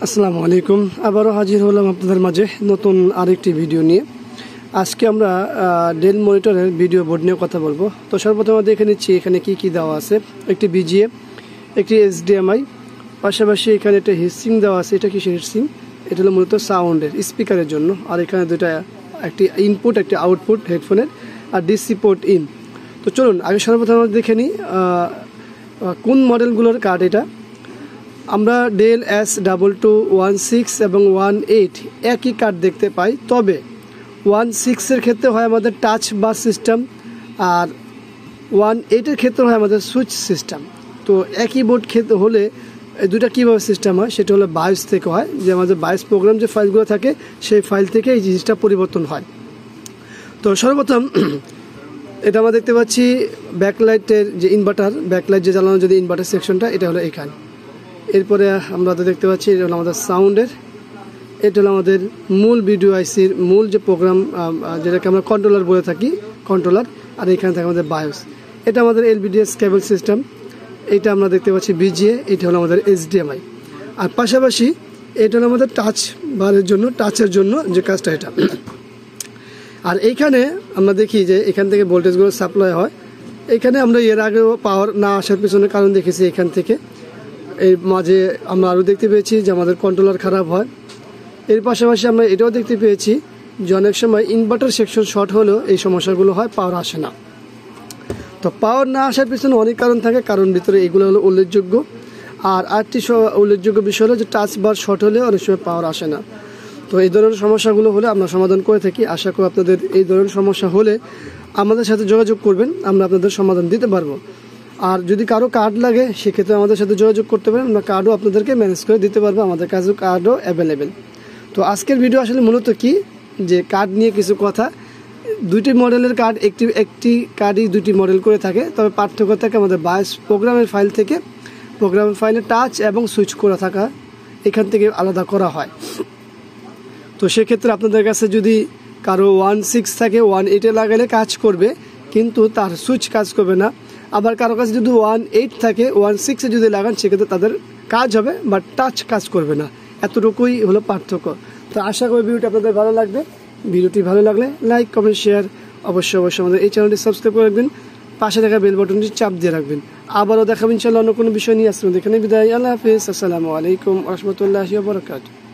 আসসালামু আলাইকুম। আবারও হাজির হলাম আপনাদের মাঝে নতুন আরেকটি ভিডিও নিয়ে। আজকে আমরা ডেল মনিটরের ভিডিও বোর্ড নিয়ে কথা বলবো। তো সর্বপ্রথম দেখে নিচ্ছি এখানে কি কি দেওয়া আছে। একটি বিজিএ, একটি HDMI, পাশাপাশি এখানে একটা হিটসিং দেওয়া আছে। এটা কিসের হিটসিং? এটা হলো মূলত সাউন্ডের, স্পিকারের জন্য। আর এখানে দুটা, একটি ইনপুট, একটি আউটপুট হেডফোনের, আর ডিসি পোর্ট ইন। তো চলুন আগে সর্বপ্রথম আমরা দেখে নিই কোন মডেলগুলোর কার্ড এটা। আমরা ডেল S2216 এবং 18 একই কার্ড দেখতে পাই, তবে 16-এর ক্ষেত্রে হয় আমাদের টাচ বার সিস্টেম, আর 18-এর ক্ষেত্রে হয় আমাদের সুইচ সিস্টেম। তো একই বোর্ড ক্ষেত্রে হলে এই দুটা কীভাবে সিস্টেম হয় সেটা হলো বায়োস থেকে হয়, যে আমাদের বায়োস প্রোগ্রাম যে ফাইলগুলো থাকে সেই ফাইল থেকে এই জিনিসটা পরিবর্তন হয়। তো সর্বপ্রথম এটা আমরা দেখতে পাচ্ছি ব্যাকলাইটের যে ইনভার্টার, ব্যাকলাইট যে জ্বালানোর যদি ইনভার্টার সেকশনটা, এটা হলো এখানে। এরপরে আমরা দেখতে পাচ্ছি এটা হলো আমাদের সাউন্ডের, এটা হলো আমাদের মূল ভিডিও আইসির মূল যে প্রোগ্রাম, যেটাকে আমরা কন্ট্রোলার বলে থাকি, কন্ট্রোলার। আর এখানে থাকে আমাদের বায়োস, এটা আমাদের LVDS কেবল সিস্টেম। এটা আমরা দেখতে পাচ্ছি বিজিএ, এটা হলো আমাদের HDMI। আর পাশাপাশি এটা হলো আমাদের টাচ বারের জন্য, টাচের জন্য যে কাজটা এটা। আর এইখানে আমরা দেখি যে এখান থেকে ভোল্টেজগুলো সাপ্লাই হয়। এখানে আমরা এর আগেও পাওয়ার না আসার পিছনে কারণ দেখেছি এখান থেকে। এর মাঝে আমরা আরও দেখতে পেয়েছি যে আমাদের কন্ট্রোলার খারাপ হয়। এর পাশাপাশি আমরা এটাও দেখতে পেয়েছি যে অনেক সময় ইনভার্টার সেকশন শর্ট হলেও এই সমস্যাগুলো হয়, পাওয়ার আসে না। তো পাওয়ার না আসার পিছনে অনেক কারণ থাকে, কারণ ভিতরে এগুলো হলো উল্লেখযোগ্য। আর আরেকটি উল্লেখযোগ্য বিষয় হলো যে টাচ বার শর্ট হলে অনেক সময় পাওয়ার আসে না। তো এই ধরনের সমস্যাগুলো হলে আমরা সমাধান করে থাকি। আশা করি আপনাদের এই ধরনের সমস্যা হলে আমাদের সাথে যোগাযোগ করবেন, আমরা আপনাদের সমাধান দিতে পারবো। আর যদি কারো কার্ড লাগে সেক্ষেত্রে আমাদের সাথে যোগাযোগ করতে পারেন, আমরা কার্ডও আপনাদেরকে ম্যানেজ করে দিতে পারবো, আমাদের কাছে কার্ডও অ্যাভেলেবেল। তো আজকের ভিডিও আসলে মূলত কি, যে কার্ড নিয়ে কিছু কথা। দুইটি মডেলের কার্ড, একটি কার্ডই দুটি মডেল করে থাকে, তবে পার্থক্য থাকে আমাদের বায়োস প্রোগ্রামের ফাইল থেকে। প্রোগ্রামের ফাইলে টাচ এবং সুইচ করা থাকা এখান থেকে আলাদা করা হয়। তো সেক্ষেত্রে আপনাদের কাছে যদি কারো 16 থাকে, 18-এ লাগালে কাজ করবে, কিন্তু তার সুইচ কাজ করবে না। আবার কারো কাছে যদি 18 থাকে, 16-এ যদি লাগান সেক্ষেত্রে তাদের কাজ হবে, বাট টাচ কাজ করবে না। এতটুকুই হলো পার্থক্য। তো আশা করি ভিডিওটি আপনাদের ভালো লাগবে। ভিডিওটি ভালো লাগলে লাইক, কমেন্ট, শেয়ার অবশ্যই আমাদের এই চ্যানেলটি সাবস্ক্রাইব করে রাখবেন, পাশে থাকা বেল বাটনটি চাপ দিয়ে রাখবেন। আবারও দেখাবেন ইনশাআল্লাহ অন্য কোনো বিষয় নিয়ে আসবেন। এখানে বিদায়, আল্লাহ হাফিজ, আসসালামু আলাইকুম ওয়া রাহমাতুল্লাহি ওয়া বারাকাতুহু।